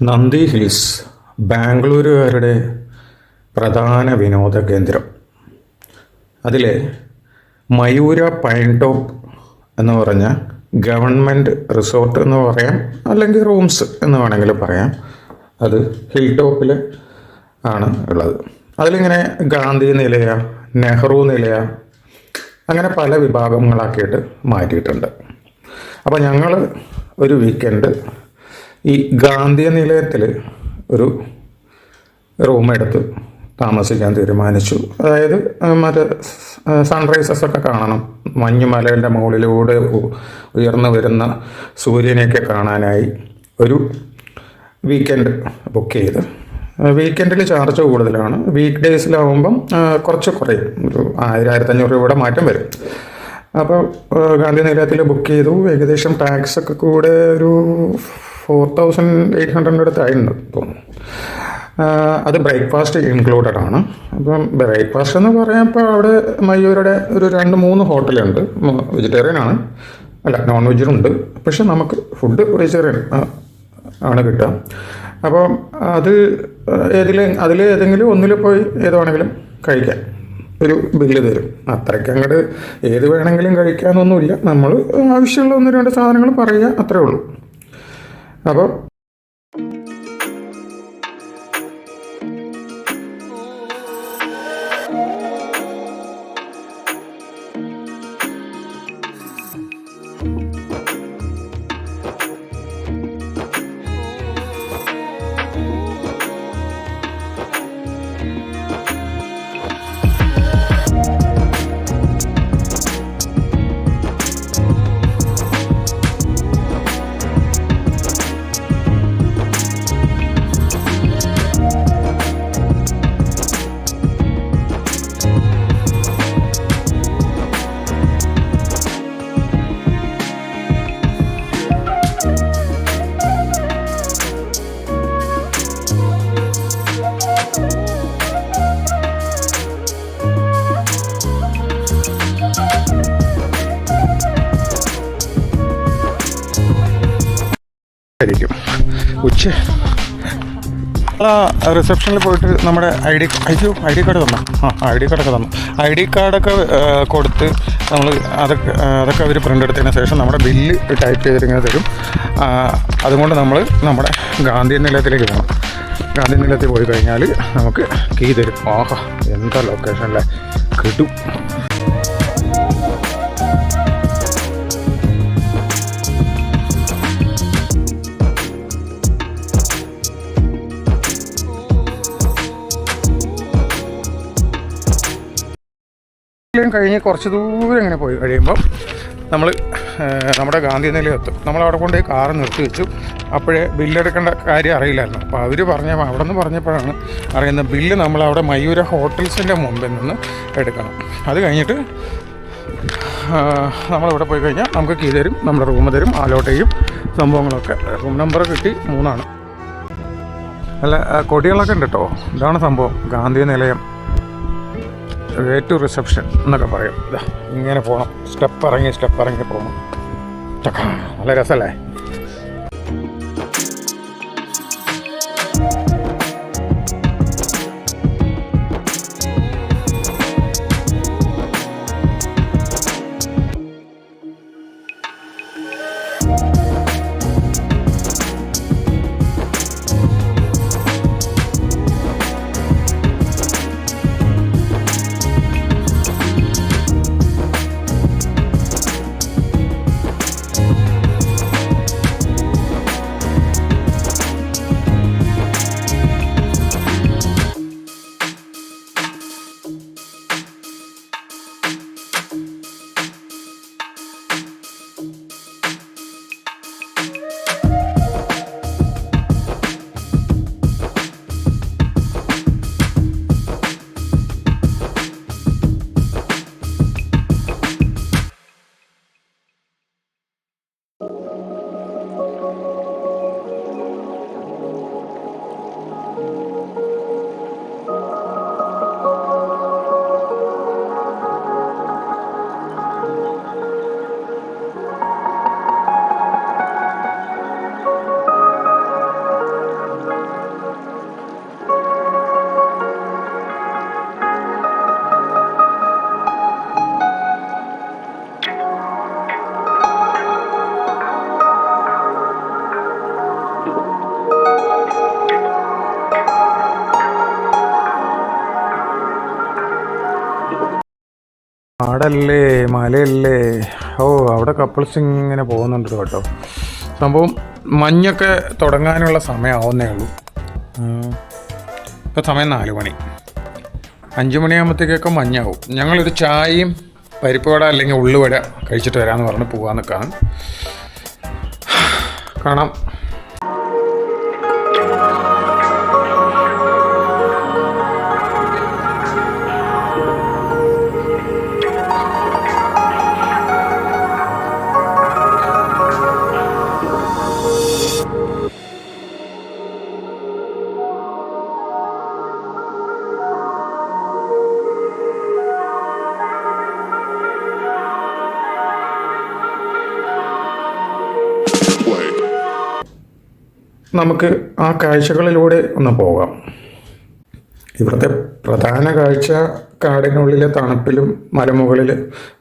നന്ദി ഹിൽസ് ബാംഗ്ലൂരുകാരുടെ പ്രധാന വിനോദ കേന്ദ്രം. അതിലെ മയൂര പൈൻ ടോപ്പ് എന്ന് പറഞ്ഞ ഗവൺമെൻറ് റിസോർട്ട് എന്ന് പറയാം, അല്ലെങ്കിൽ റൂംസ് എന്ന് വേണമെങ്കിൽ പറയാം. അത് ഹിൽ ടോപ്പിൽ ആണ് ഉള്ളത്. അതിലിങ്ങനെ ഗാന്ധി നിലയ, നെഹ്റു നിലയ, അങ്ങനെ പല വിഭാഗങ്ങളാക്കിയിട്ട് മാറ്റിയിട്ടുണ്ട്. അപ്പോൾ ഞങ്ങൾ ഒരു വീക്കെൻഡ് ഈ ഗാന്ധി നിലയത്തിൽ ഒരു റൂം എടുത്ത് താമസിക്കാൻ തീരുമാനിച്ചു. അതായത് മറ്റേ സൺറൈസസ് ഒക്കെ കാണണം, മഞ്ഞുമലയുടെ മുകളിലൂടെ ഉയർന്നു വരുന്ന സൂര്യനെയൊക്കെ കാണാനായി ഒരു വീക്കെൻഡ് ബുക്ക് ചെയ്ത്. വീക്കെൻഡിൽ ചാർജ് കൂടുതലാണ്, വീക്ക് ഡേയ്സിലാവുമ്പം കുറച്ച് കുറയും, ഒരു 1000-1500 രൂപയുടെ മാറ്റം വരും. അപ്പോൾ ഗാന്ധി നിലയത്തിൽ ബുക്ക് ചെയ്തു. ഏകദേശം ടാക്സ് ഒക്കെ കൂടെ ഒരു 4800 അടുത്തായിരുന്നു തോന്നുന്നു. അത് ബ്രേക്ക്ഫാസ്റ്റ് ഇൻക്ലൂഡഡ് ആണ്. അപ്പം ബ്രേക്ക്ഫാസ്റ്റ് എന്ന് പറയുമ്പോൾ അവിടെ മയൂരുടെ ഒരു 2-3 ഹോട്ടലുണ്ട്. വെജിറ്റേറിയൻ ആണ്, അല്ല നോൺ വെജിനുണ്ട്, പക്ഷെ നമുക്ക് ഫുഡ് വെജിറ്റേറിയൻ ആണ് കിട്ടുക. അപ്പോൾ അതിൽ ഏതെങ്കിലും ഒന്നിൽ പോയി ഏത് വേണമെങ്കിലും കഴിക്കാം, ഒരു ബില്ല് തരും. അത്രയ്ക്ക് അങ്ങോട്ട് ഏത് വേണമെങ്കിലും കഴിക്കാമെന്നൊന്നുമില്ല, നമ്മൾ ആവശ്യമുള്ള 1-2 സാധനങ്ങൾ പറയുക, അത്രേ ഉള്ളൂ. അപ്പോൾ റിസപ്ഷനിൽ പോയിട്ട് നമ്മുടെ ഐ ഡി കാർഡ് തന്നു. ഐ ഡി കാർഡൊക്കെ തന്നു. ഐ ഡി കാർഡൊക്കെ കൊടുത്ത് നമ്മൾ അതൊക്കെ അവർ പ്രിൻ്റ് എടുത്തതിന് ശേഷം നമ്മുടെ ബില്ല് ടൈപ്പ് ചെയ്തിങ്ങനെ തരും. അതുകൊണ്ട് നമ്മൾ നമ്മുടെ ഗാന്ധി നിലയത്തിലേക്ക് പോകണം. ഗാന്ധി നിലയത്തിൽ പോയി കഴിഞ്ഞാൽ നമുക്ക് കീ തരും. ആഹാ, എന്താ ലൊക്കേഷനല്ലേ, കിട്ടും. കഴിഞ്ഞ് കുറച്ച് ദൂരം ഇങ്ങനെ പോയി കഴിയുമ്പോൾ നമ്മൾ നമ്മുടെ ഗാന്ധി നിലയം എത്തും. നമ്മളവിടെ കൊണ്ട് കാറ് നിർത്തി വെച്ചു. അപ്പോഴേ ബില്ലെടുക്കേണ്ട കാര്യം അറിയില്ലായിരുന്നു. അപ്പോൾ അവർ അവിടെ നിന്ന് പറഞ്ഞപ്പോഴാണ് അറിയുന്നത് ബില്ല് നമ്മളവിടെ മയൂര ഹോട്ടൽസിൻ്റെ മുമ്പിൽ നിന്ന് എടുക്കണം. അത് കഴിഞ്ഞിട്ട് നമ്മളിവിടെ പോയി കഴിഞ്ഞാൽ നമുക്ക് കീ തരും, നമ്മുടെ റൂം തരും, അലോട്ട് ചെയ്യും, സംഭവങ്ങളൊക്കെ. റൂം നമ്പർ കിട്ടി 3 അല്ല, കൊടികളൊക്കെ ഉണ്ട് കേട്ടോ. ഇതാണ് സംഭവം, ഗാന്ധി നിലയം വേ ടു റിസപ്ഷൻ എന്നൊക്കെ പറയും. ഇങ്ങനെ പോകണം, സ്റ്റെപ്പ് ഇറങ്ങി പോകണം. നല്ല രസമല്ലേ? കാടല്ലേ മലയല്ലേ. ഓ, അവിടെ കപ്പിൾസ് ഇങ്ങനെ പോകുന്നുണ്ട് കേട്ടോ. സംഭവം മഞ്ഞൊക്കെ തുടങ്ങാനുള്ള സമയമാവുന്നേ ഉള്ളൂ. ഇപ്പോൾ സമയം 4 മണി. 5 മണിയാകുമ്പോഴത്തേക്കൊക്കെ മഞ്ഞാവും. ഞങ്ങളൊരു ചായയും പരിപ്പ് വട അല്ലെങ്കിൽ ഉള്ളുവട കഴിച്ചിട്ട് വരാമെന്ന് പറഞ്ഞ് പോകാൻ നിൽക്കാണ്. കാണാം. നമുക്ക് ആ കാഴ്ചകളിലൂടെ ഒന്ന് പോകാം. ഇവിടുത്തെ പ്രധാന കാഴ്ച കാടിനുള്ളിലെ തണുപ്പിലും മലമുകളിൽ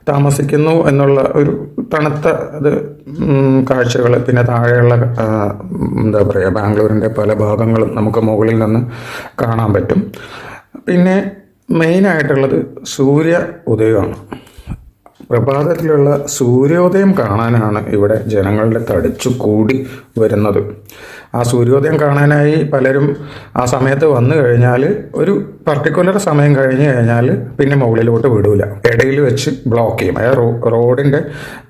താമസിക്കുന്നു എന്നുള്ള ഒരു തണുത്ത കാഴ്ചകൾ. പിന്നെ താഴെയുള്ള എന്താ പറയുക, ബാംഗ്ലൂരിൻ്റെ പല ഭാഗങ്ങളും നമുക്ക് മുകളിൽ നിന്ന് കാണാൻ പറ്റും. പിന്നെ മെയിനായിട്ടുള്ളത് സൂര്യ ഉദയമാണ്. പ്രഭാതത്തിലുള്ള സൂര്യോദയം കാണാനാണ് ഇവിടെ ജനങ്ങളുടെ തടിച്ചു കൂടി വരുന്നത്. ആ സൂര്യോദയം കാണാനായി പലരും ആ സമയത്ത് വന്നു കഴിഞ്ഞാൽ ഒരു പർട്ടിക്കുലർ സമയം കഴിഞ്ഞ് കഴിഞ്ഞാൽ പിന്നെ മുകളിലോട്ട് വിടൂല. ഇടയിൽ വെച്ച് ബ്ലോക്ക് ചെയ്യും. റോഡിൻ്റെ,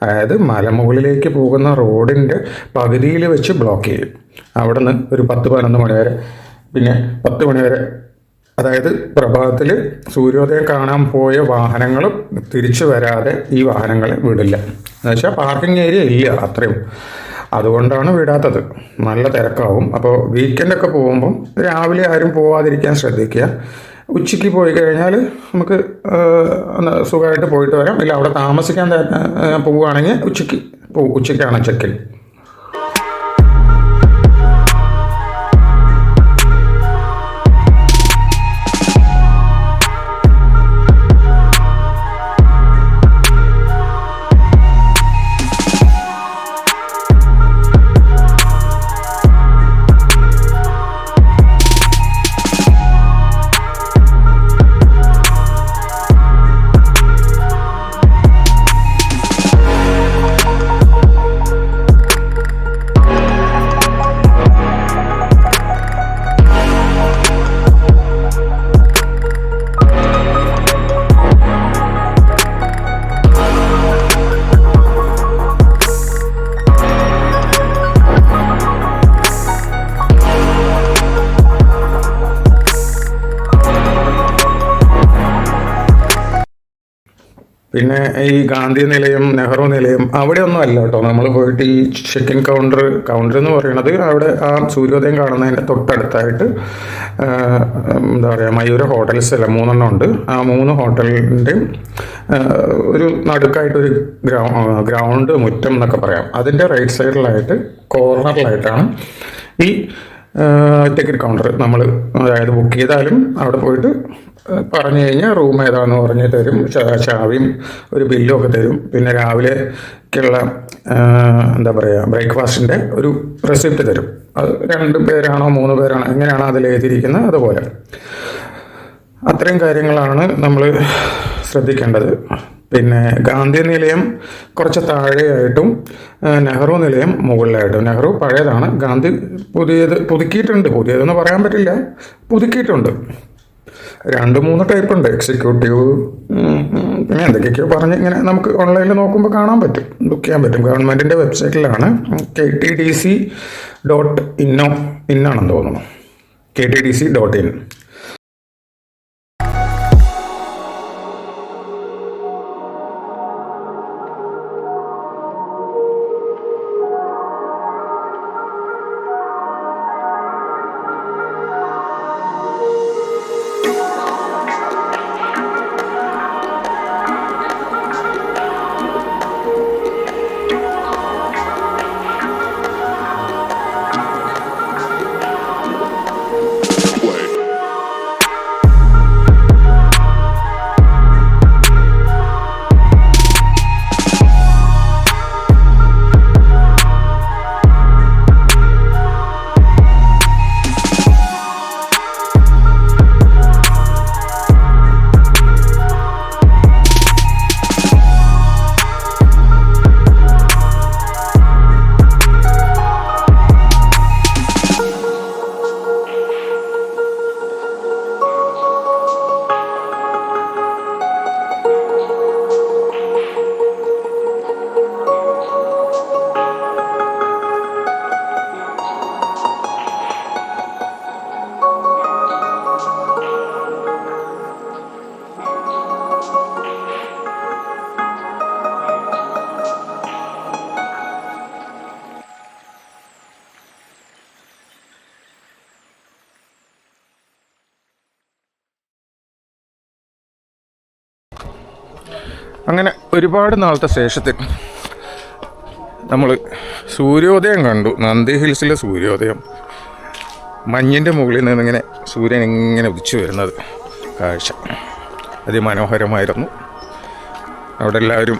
അതായത് മലമുകളിലേക്ക് പോകുന്ന റോഡിൻ്റെ പകുതിയിൽ വെച്ച് ബ്ലോക്ക് ചെയ്യും. അവിടെ നിന്ന് ഒരു 10-11 മണി വരെ, പിന്നെ 10 മണി വരെ, അതായത് പ്രഭാതത്തിൽ സൂര്യോദയം കാണാൻ പോയ വാഹനങ്ങളും തിരിച്ചു വരാതെ ഈ വാഹനങ്ങളെ വിടില്ല. എന്നുവെച്ചാൽ പാർക്കിംഗ് ഏരിയ ഇല്ല അത്രയും. അതുകൊണ്ടാണ് വിടാത്തത്. നല്ല തിരക്കാവും. അപ്പോൾ വീക്കെൻഡൊക്കെ പോകുമ്പം രാവിലെ ആരും പോവാതിരിക്കാൻ ശ്രദ്ധിക്കുക. ഉച്ചയ്ക്ക് പോയി കഴിഞ്ഞാൽ നമുക്ക് സുഖമായിട്ട് പോയിട്ട് വരാം. ഇല്ല അവിടെ താമസിക്കാൻ പോവുകയാണെങ്കിൽ ഉച്ചയ്ക്കാണ് ചെക്കിൻ. പിന്നെ ഈ ഗാന്ധി നിലയം, നെഹ്റു നിലയം അവിടെയൊന്നും അല്ല കേട്ടോ. നമ്മൾ പോയിട്ട് ഈ ചെക്കിൻ കൗണ്ടർ എന്ന് പറയുന്നത് അവിടെ ആ സൂര്യോദയം കാണുന്നതിൻ്റെ തൊട്ടടുത്തായിട്ട് എന്താ പറയുക, മയൂര ഹോട്ടൽസ് അല്ല 3 ഉണ്ട്. ആ 3 ഹോട്ടലിൻ്റെയും ഒരു നടുക്കായിട്ടൊരു ഗ്രൗണ്ട്, മുറ്റം എന്നൊക്കെ പറയാം. അതിൻ്റെ റൈറ്റ് സൈഡിലായിട്ട് കോർണറിലായിട്ടാണ് ഈ ടിക്കറ്റ് കൗണ്ടർ. നമ്മൾ അതായത് ബുക്ക് ചെയ്താലും അവിടെ പോയിട്ട് പറഞ്ഞു കഴിഞ്ഞാൽ റൂം ഏതാണെന്ന് പറഞ്ഞ് തരും. ചാവിയും ഒരു ബില്ലും ഒക്കെ തരും. പിന്നെ രാവിലേക്കുള്ള എന്താ പറയുക, ബ്രേക്ക്ഫാസ്റ്റിൻ്റെ ഒരു റെസിപ്റ്റ് തരും. അത് 2 പേരാണോ 3 പേരാണോ എങ്ങനെയാണോ അതിൽ എഴുതിയിരിക്കുന്നത് അതുപോലെ. അത്രയും കാര്യങ്ങളാണ് നമ്മൾ ശ്രദ്ധിക്കേണ്ടത്. പിന്നെ ഗാന്ധി നിലയം കുറച്ച് താഴെയായിട്ടും നെഹ്റു നിലയം മുകളിലായിട്ടും. നെഹ്റു പഴയതാണ്, ഗാന്ധി പുതുക്കിയിട്ടുണ്ട്. പുതിയതെന്ന് പറയാൻ പറ്റില്ല, പുതുക്കിയിട്ടുണ്ട്. 2-3 ടൈപ്പ് ഉണ്ട്. എക്സിക്യൂട്ടീവ്, പിന്നെ എന്തൊക്കെയൊക്കെയോ പറഞ്ഞ് ഇങ്ങനെ നമുക്ക് ഓൺലൈനിൽ നോക്കുമ്പോൾ കാണാൻ പറ്റും, ബുക്ക് ചെയ്യാൻ പറ്റും. ഗവൺമെൻറ്റിൻ്റെ വെബ്സൈറ്റിലാണ്. KTDC.in ആണെന്ന് തോന്നുന്നു. KTDC.in. അങ്ങനെ ഒരുപാട് നാളത്തെ ശേഷത്തിൽ നമ്മൾ സൂര്യോദയം കണ്ടു. നന്ദി ഹിൽസിലെ സൂര്യോദയം, മഞ്ഞിൻ്റെ മുകളിൽ നിന്നിങ്ങനെ സൂര്യൻ ഇങ്ങനെ ഉദിച്ചു വരുന്നത് കാഴ്ച അതിമനോഹരമായിരുന്നു. അവിടെ എല്ലാവരും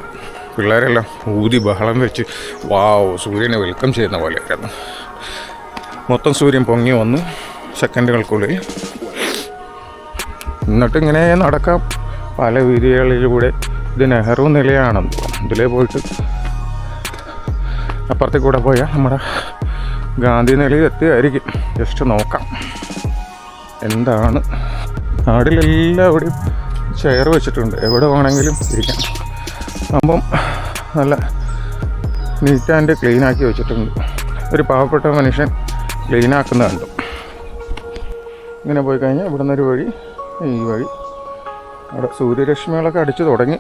പിള്ളേരെല്ലാം ഊതി ബഹളം വെച്ച് വാവ് സൂര്യനെ വെൽക്കം ചെയ്യുന്ന പോലെയായിരുന്നു. മൊത്തം സൂര്യൻ പൊങ്ങി വന്നു സെക്കൻഡുകൾക്കുള്ളിൽ. എന്നിട്ടിങ്ങനെ നടക്കാം പല വീതികളിലൂടെ. ഇത് നെഹ്റു നിലയാണെന്ന്, ഇതിലേ പോയിട്ട് അപ്പുറത്തേക്ക് കൂടെ പോയാൽ നമ്മുടെ ഗാന്ധി നിലയിൽ എത്തിയായിരിക്കും. ജസ്റ്റ് നോക്കാം എന്താണ്. നാട്ടിലെല്ലാവിടെയും ചെയർ വെച്ചിട്ടുണ്ട്, എവിടെ വേണമെങ്കിലും ഇരിക്കാം. അപ്പം നല്ല നീറ്റ് ആൻഡ് ക്ലീനാക്കി വെച്ചിട്ടുണ്ട്. ഒരു പാവപ്പെട്ട മനുഷ്യൻ ക്ലീനാക്കുന്ന കണ്ടു. ഇങ്ങനെ പോയി കഴിഞ്ഞാൽ ഇവിടെ നിന്നൊരു വഴി, ഈ വഴി. അവിടെ സൂര്യരശ്മികളൊക്കെ അടിച്ചു തുടങ്ങി.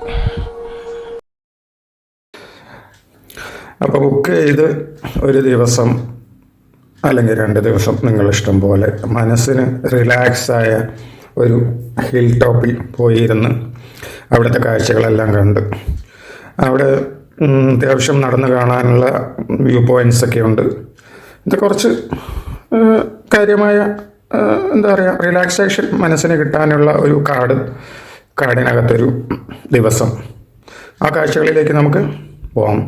അപ്പോൾ ബുക്ക് ചെയ്ത് ഒരു ദിവസം അല്ലെങ്കിൽ 2 ദിവസം നിങ്ങളിഷ്ടം പോലെ മനസ്സിന് റിലാക്സായ ഒരു ഹിൽ ടോപ്പിൽ പോയിരുന്ന് അവിടുത്തെ കാഴ്ചകളെല്ലാം കണ്ട്, അവിടെ അത്യാവശ്യം നടന്ന് കാണാനുള്ള വ്യൂ പോയിൻറ്റ്സൊക്കെ ഉണ്ട്. ഇത് കുറച്ച് കാര്യമായ എന്താ പറയുക, റിലാക്സേഷൻ മനസ്സിന് കിട്ടാനുള്ള ഒരു കാടിനകത്തൊരു ദിവസം. ആ കാഴ്ചകളിലേക്ക് നമുക്ക് പോകാം.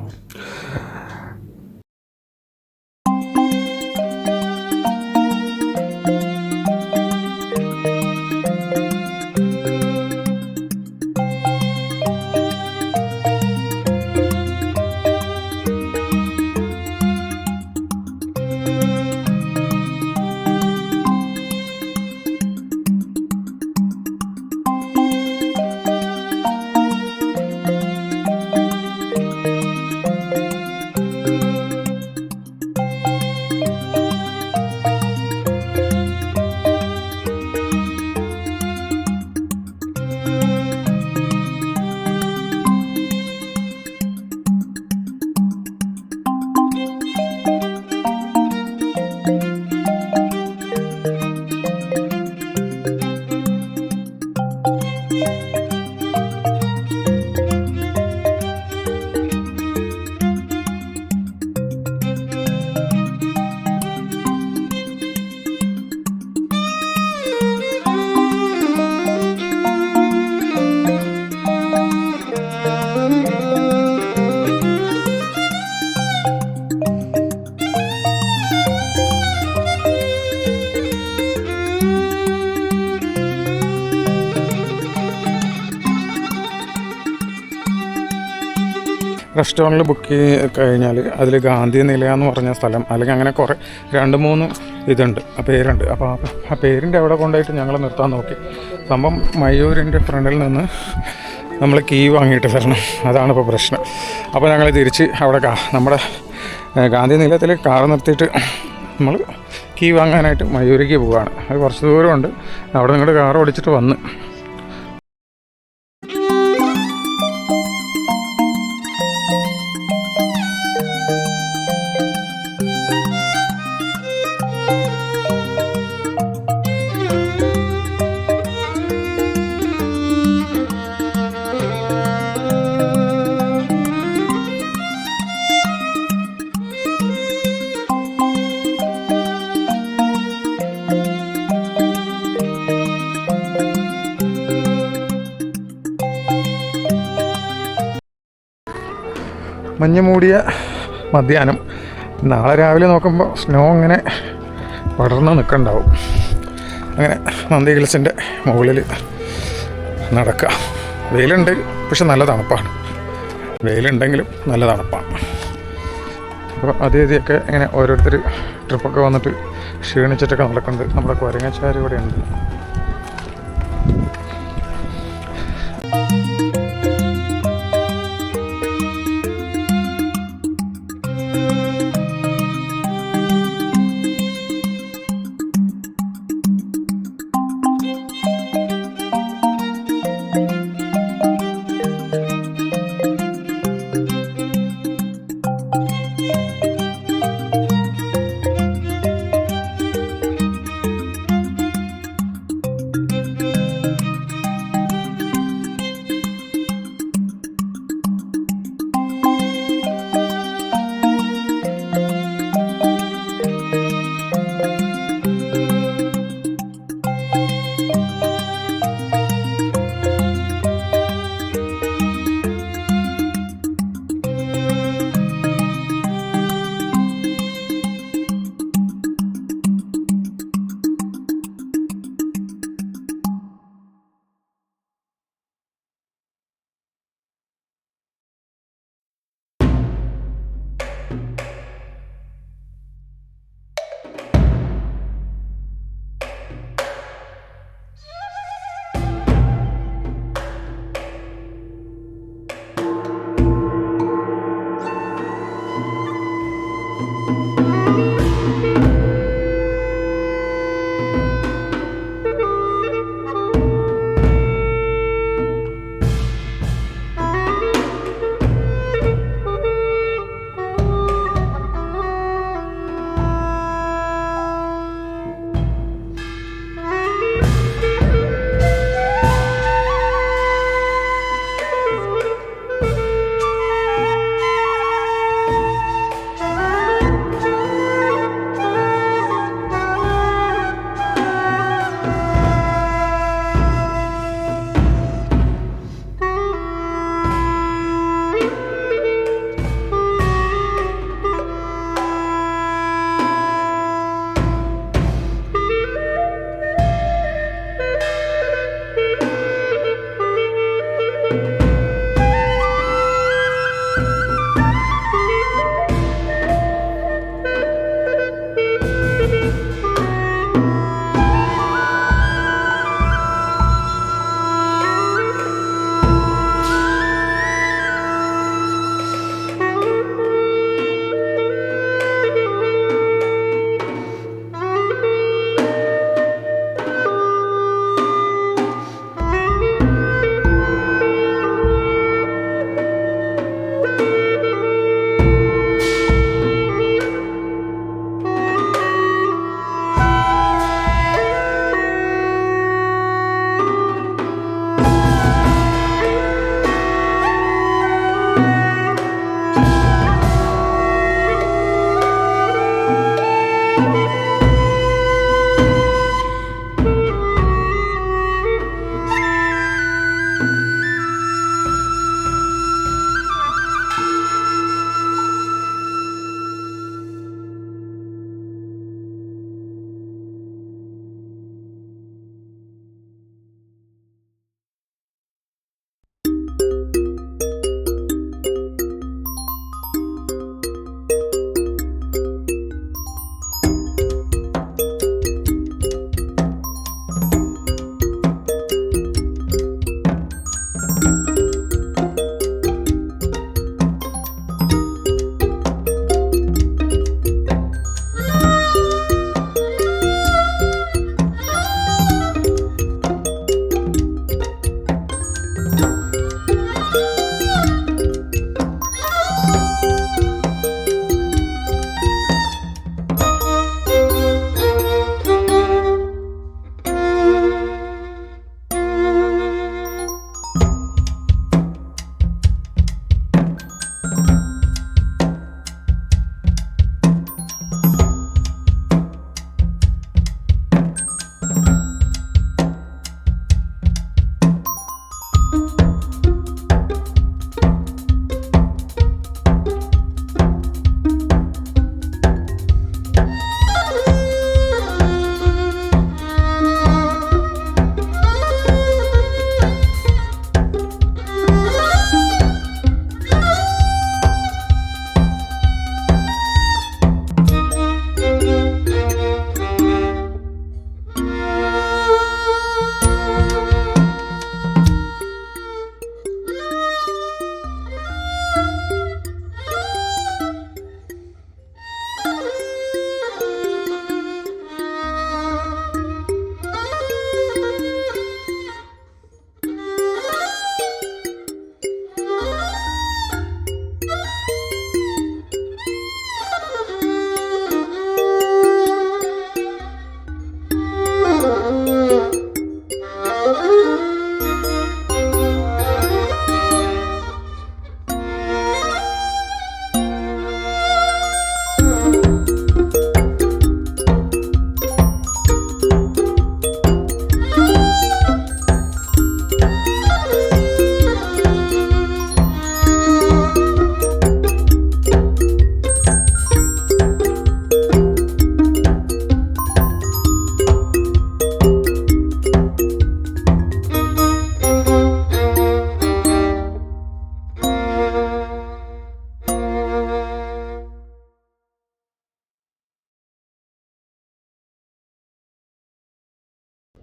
റെസ്റ്റോറൻറ്റിൽ ബുക്ക് ചെയ്ത് കഴിഞ്ഞാൽ അതിൽ ഗാന്ധി നിലയ എന്ന് പറഞ്ഞ സ്ഥലം, അല്ലെങ്കിൽ അങ്ങനെ കുറേ 2-3 ഇതുണ്ട്, പേരുണ്ട്. അപ്പോൾ ആ പേരിൻ്റെ അവിടെ കൊണ്ടുപോയിട്ട് ഞങ്ങൾ നിർത്താൻ നോക്കി. സംഭവം മയൂരിൻ്റെ ഫ്രണ്ടിൽ നിന്ന് നമ്മൾ കീ വാങ്ങിയിട്ട് തരണം, അതാണ് ഇപ്പോൾ പ്രശ്നം. അപ്പോൾ ഞങ്ങൾ തിരിച്ച് അവിടെ നമ്മുടെ ഗാന്ധി നിലയത്തിൽ കാർ നിർത്തിയിട്ട് നമ്മൾ കീ വാങ്ങാനായിട്ട് മയൂരിക്ക് പോവുകയാണ്. അത് കുറച്ച് ദൂരമുണ്ട്. അവിടെ നിങ്ങളുടെ കാർ ഓടിച്ചിട്ട് വന്ന് മഞ്ഞ് മൂടിയ മധ്യാഹ്നം. നാളെ രാവിലെ നോക്കുമ്പോൾ സ്നോ ഇങ്ങനെ പടർന്ന് നിൽക്കണ്ടാവും. അങ്ങനെ നന്ദി ഹിൽസിൻ്റെ മുകളിൽ നടക്കുക. വെയിലുണ്ട്, പക്ഷെ നല്ല തണുപ്പാണ്. വെയിലുണ്ടെങ്കിലും നല്ല തണുപ്പാണ്. അപ്പോൾ അതേതിയൊക്കെ ഇങ്ങനെ ഓരോരുത്തർ ട്രിപ്പൊക്കെ വന്നിട്ട് ക്ഷീണിച്ചിട്ടൊക്കെ നടക്കുന്നുണ്ട്. നമ്മുടെ കുരങ്ങച്ചാരി ഇവിടെ ഉണ്ട്.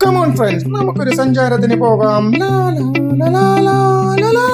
കമോൺ ഫ്രണ്ട്സ്, നമുക്കൊരു സഞ്ചാരത്തിന് പോകാം. ലാ ലാ ലാ ലാ ലാ ലാ.